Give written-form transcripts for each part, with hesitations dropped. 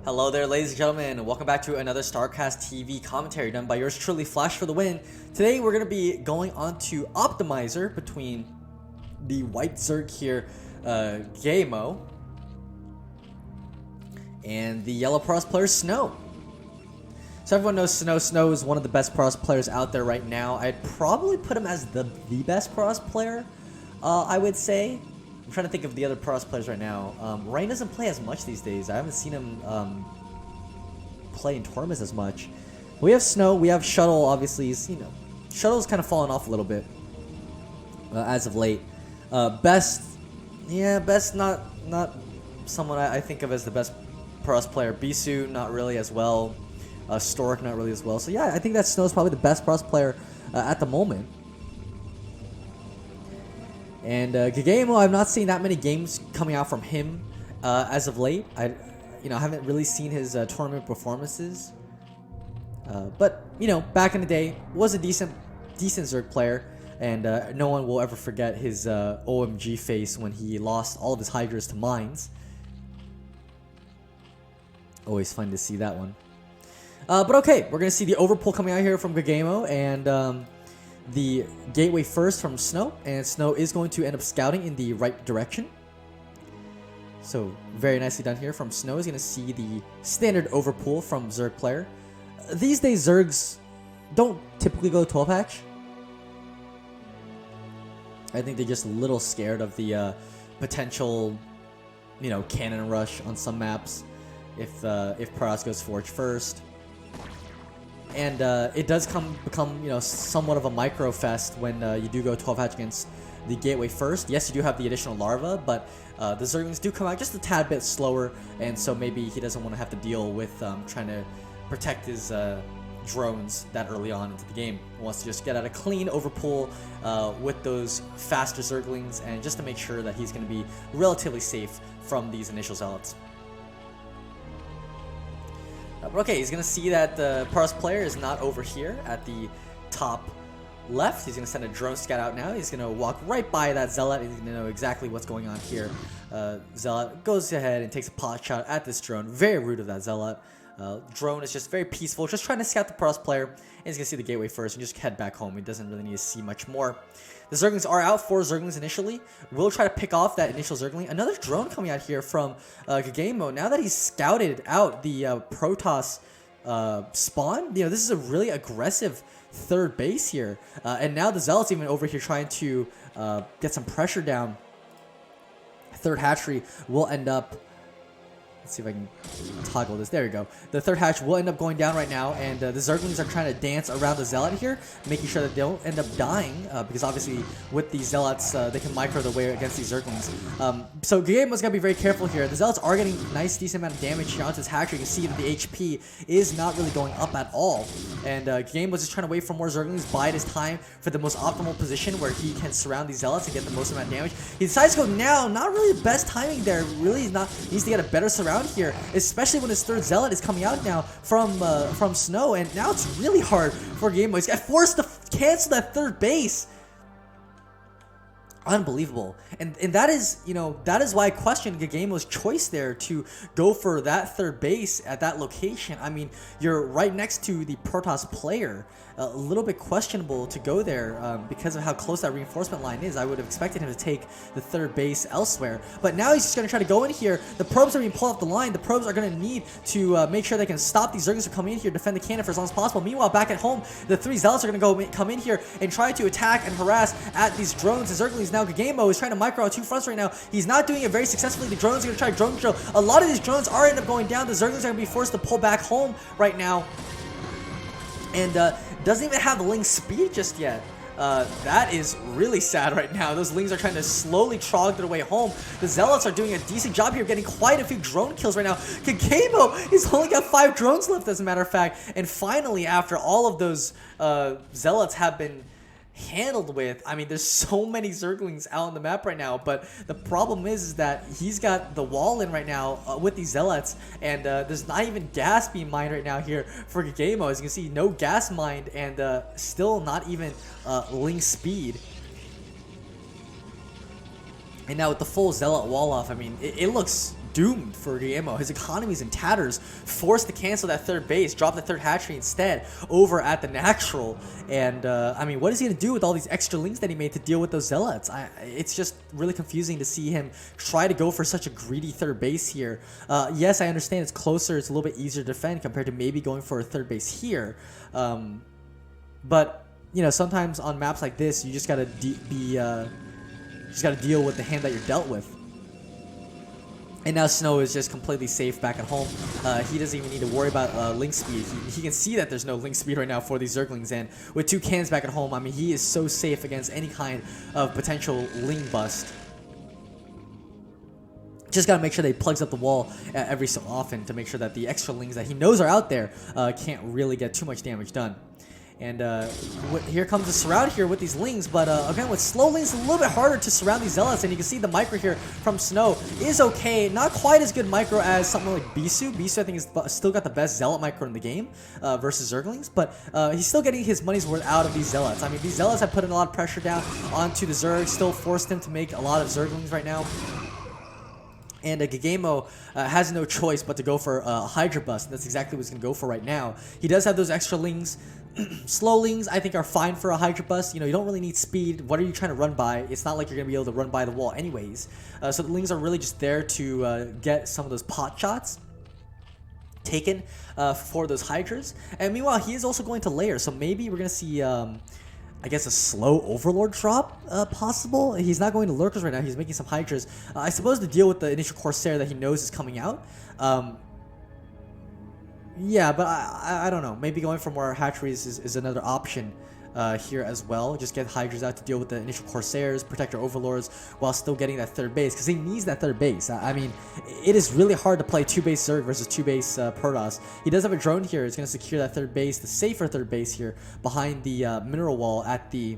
Hello there, ladies and gentlemen. Welcome back to another StarCastTV commentary done by yours truly, Flash for the win. Today we're going to be going on to Optimizer between the white Zerg here, ggaemo, and the yellow Protoss player, Snow. So everyone knows Snow. Snow is one of the best Protoss players out there right now. I'd probably put him as the best Protoss player, I would say. I'm trying to think of the other Protoss players right now. Bryan doesn't play as much these days. I haven't seen him play in tournaments as much. We have Snow. We have Shuttle. Obviously, Shuttle's kind of fallen off a little bit as of late. Best, not someone I think of as the best Protoss player. Bisu, not really as well. Stork, not really as well. So yeah, I think that Snow's probably the best Protoss player at the moment. And ggaemo, I've not seen that many games coming out from him as of late. I haven't really seen his tournament performances. But back in the day, was a decent Zerg player, and no one will ever forget his OMG face when he lost all of his Hydras to mines. Always fun to see that one. But okay, we're gonna see the overpull coming out here from ggaemo, and the gateway first from Snow, and Snow is going to end up scouting in the right direction. So very nicely done here from Snow. Is going to see the standard overpull from Zerg player. These days Zergs don't typically go 12 hatch. I think they're just a little scared of the potential, cannon rush on some maps if Protoss goes Forge first. And it does become somewhat of a micro fest when you do go 12 hatch against the gateway first. Yes, you do have the additional larva, but the Zerglings do come out just a tad bit slower, and so maybe he doesn't want to have to deal with trying to protect his drones that early on into the game. He wants to just get out a clean overpull with those faster Zerglings, and just to make sure that he's going to be relatively safe from these initial zealots. But okay, he's going to see that the Protoss player is not over here at the top left. He's going to send a drone scout out now. He's going to walk right by that Zealot. He's going to know exactly what's going on here. Zealot goes ahead and takes a pot shot at this drone. Very rude of that Zealot. Drone is just very peaceful, just trying to scout the Protoss player. And he's going to see the gateway first and just head back home. He doesn't really need to see much more. The Zerglings are out. 4 Zerglings initially. We'll try to pick off that initial Zergling. Another drone coming out here from ggaemo. Now that he's scouted out the Protoss spawn, this is a really aggressive third base here. And now the Zealot's even over here trying to get some pressure down. Third hatchery will end up... Let's see if I can toggle this. There we go. The third hatch will end up going down right now, and the Zerglings are trying to dance around the Zealot here, making sure that they don't end up dying, because obviously with these Zealots, they can micro their way against these Zerglings. So ggaemo's got to be very careful here. The Zealots are getting a nice, decent amount of damage here onto this hatchery. You can see that the HP is not really going up at all, and ggaemo's just trying to wait for more Zerglings, bide his time for the most optimal position where he can surround these Zealots and get the most amount of damage. He decides to go now. Not really the best timing there. Really is not. He needs to get a better surround here, especially when his third Zealot is coming out now from Snow, and now it's really hard for ggaemo. He's got forced to cancel that third base. Unbelievable. And that is, that is why I question ggaemo's choice there to go for that third base at that location. I mean, you're right next to the Protoss player. A little bit questionable to go there because of how close that reinforcement line is. I would have expected him to take the third base elsewhere. But now he's just going to try to go in here. The probes are being pulled off the line. The probes are going to need to make sure they can stop these Zerglings from coming in here, defend the cannon for as long as possible. Meanwhile, back at home, the 3 Zealots are going to come in here and try to attack and harass at these drones. The Zerglings now, ggaemo is trying to micro on 2 fronts right now. He's not doing it very successfully. The drones are going to try drone control. A lot of these drones are end up going down. The Zerglings are going to be forced to pull back home right now. And doesn't even have Ling speed just yet. That is really sad right now. Those Lings are trying to slowly trog their way home. The Zealots are doing a decent job here, getting quite a few drone kills right now. ggaemo has only got 5 drones left, as a matter of fact. And finally, after all of those Zealots have been handled with, I mean, there's so many Zerglings out on the map right now, but the problem is that he's got the wall in right now with these Zealots, and there's not even gas being mined right now here for ggaemo. As you can see, no gas mined, and still not even Ling speed. And now with the full Zealot wall off, I mean, it looks doomed for ggaemo. His economy's in tatters, forced to cancel that third base, drop the third hatchery instead over at the natural. And I mean, what is he gonna do with all these extra links that he made to deal with those zealots? It's just really confusing to see him try to go for such a greedy third base here. Yes, I understand it's closer, it's a little bit easier to defend compared to maybe going for a third base here. But you know, sometimes on maps like this, you just gotta deal with the hand that you're dealt with. And now Snow is just completely safe back at home. He doesn't even need to worry about link speed. He can see that there's no link speed right now for these Zerglings, and with 2 cannons back at home, I mean, he is so safe against any kind of potential link bust. Just gotta make sure that he plugs up the wall every so often to make sure that the extra lings that he knows are out there can't really get too much damage done. And here comes the surround here with these lings, but again, with slow lings, it's a little bit harder to surround these zealots, and you can see the micro here from Snow is okay. Not quite as good micro as something like Bisu. Bisu, I think, is still got the best zealot micro in the game versus Zerglings, but he's still getting his money's worth out of these zealots. I mean, these zealots have put in a lot of pressure down onto the Zerg, still forced him to make a lot of Zerglings right now. And ggaemo has no choice but to go for a Hydra Bust. That's exactly what he's going to go for right now. He does have those extra lings. Slow lings, I think, are fine for a Hydra Bust. You know, you don't really need speed. What are you trying to run by? It's not like you're going to be able to run by the wall anyways. So the lings are really just there to get some of those pot shots taken for those Hydras. And meanwhile, he is also going to layer. So maybe we're going to see... I guess a slow Overlord drop possible. He's not going to Lurkers right now. He's making some Hydras. I suppose to deal with the initial Corsair that he knows is coming out. Yeah, but I don't know. Maybe going for more hatcheries is another option here as well. Just get Hydras out to deal with the initial Corsairs, protect your Overlords while still getting that third base, because he needs that third base. I mean, it is really hard to play 2-base Zerg versus 2-base Protoss. He does have a drone here. It's going to secure that third base, the safer third base here behind the mineral wall at the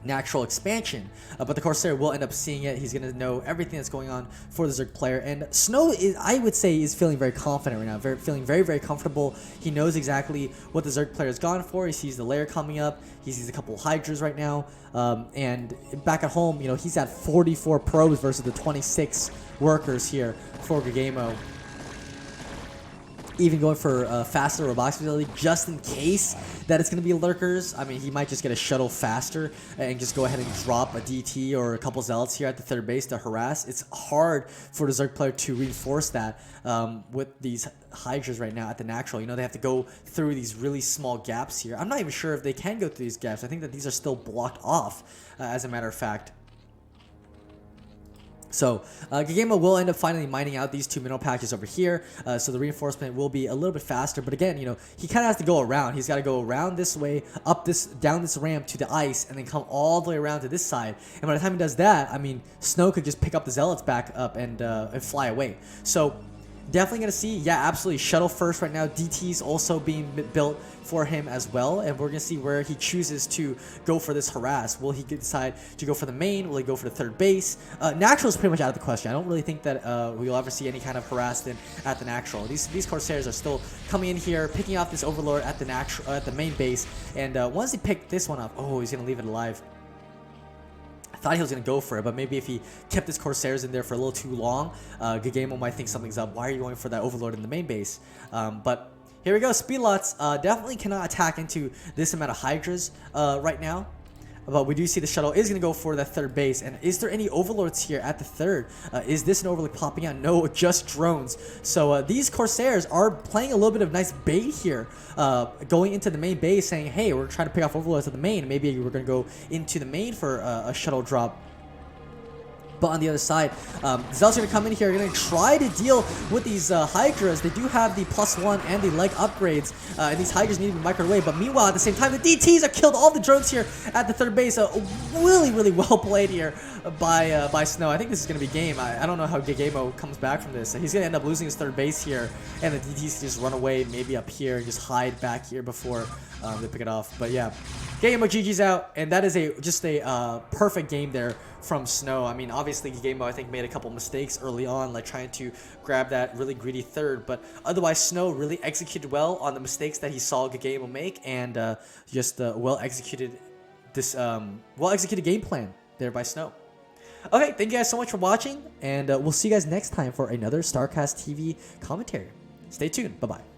natural expansion, but the Corsair will end up seeing it. He's going to know everything that's going on for the Zerg player, and Snow is, I would say, is feeling very confident right now, feeling very comfortable. He knows exactly what the Zerg player has gone for. He sees the lair coming up. He sees a couple Hydras right now, and back at home, you know, he's at 44 probes versus the 26 workers here for ggaemo. Even going for faster robotics facility just in case that it's going to be Lurkers. I mean, he might just get a shuttle faster and just go ahead and drop a DT or a couple Zealots here at the third base to harass. It's hard for the Zerg player to reinforce that with these Hydras right now at the natural. You know, they have to go through these really small gaps here. I'm not even sure if they can go through these gaps. I think that these are still blocked off, as a matter of fact. So ggaemo will end up finally mining out these 2 mineral patches over here, so the reinforcement will be a little bit faster. But again, you know, he kind of has to go around. He's got to go around this way, up this, down this ramp to the ice, and then come all the way around to this side. And by the time he does that, I mean, Snow could just pick up the Zealots back up and fly away. So definitely going to see, yeah, absolutely, shuttle first right now. DT's also being built for him as well, and we're going to see where he chooses to go for this harass. Will he decide to go for the main? Will he go for the third base? Natural is pretty much out of the question. I don't really think that we'll ever see any kind of harassment at the natural. These Corsairs are still coming in here, picking off this Overlord at the natural, at the main base, and once he picked this one up, oh, he's going to leave it alive. I thought he was going to go for it, but maybe if he kept his Corsairs in there for a little too long, ggaemo might think something's up. Why are you going for that Overlord in the main base? But here we go. Speedlots definitely cannot attack into this amount of Hydras right now. But we do see the shuttle is going to go for that third base. And is there any Overlords here at the third? Is this an Overlord popping out? No, just drones. So these Corsairs are playing a little bit of nice bait here. Going into the main base saying, hey, we're trying to pick off Overlords at the main. Maybe we're going to go into the main for a shuttle drop. But on the other side, Zealot's going to come in here, going to try to deal with these Hydras. They do have the +1 and the leg upgrades, and these Hydras need to be microed away. But meanwhile, at the same time, the DTs have killed all the drones here at the third base. Really well played here by Snow. I think this is going to be game. I don't know how ggaemo comes back from this. He's going to end up losing his third base here, and the DTs just run away, maybe up here, and just hide back here before they pick it off. But yeah, ggaemo GG's out, and that is just a perfect game there from Snow. I mean, obviously ggaemo, I think, made a couple mistakes early on, like trying to grab that really greedy third, but otherwise Snow really executed well on the mistakes that he saw ggaemo make, and just well executed game plan there by Snow. Okay, thank you guys so much for watching, and we'll see you guys next time for another StarCast TV commentary. Stay tuned. Bye-bye.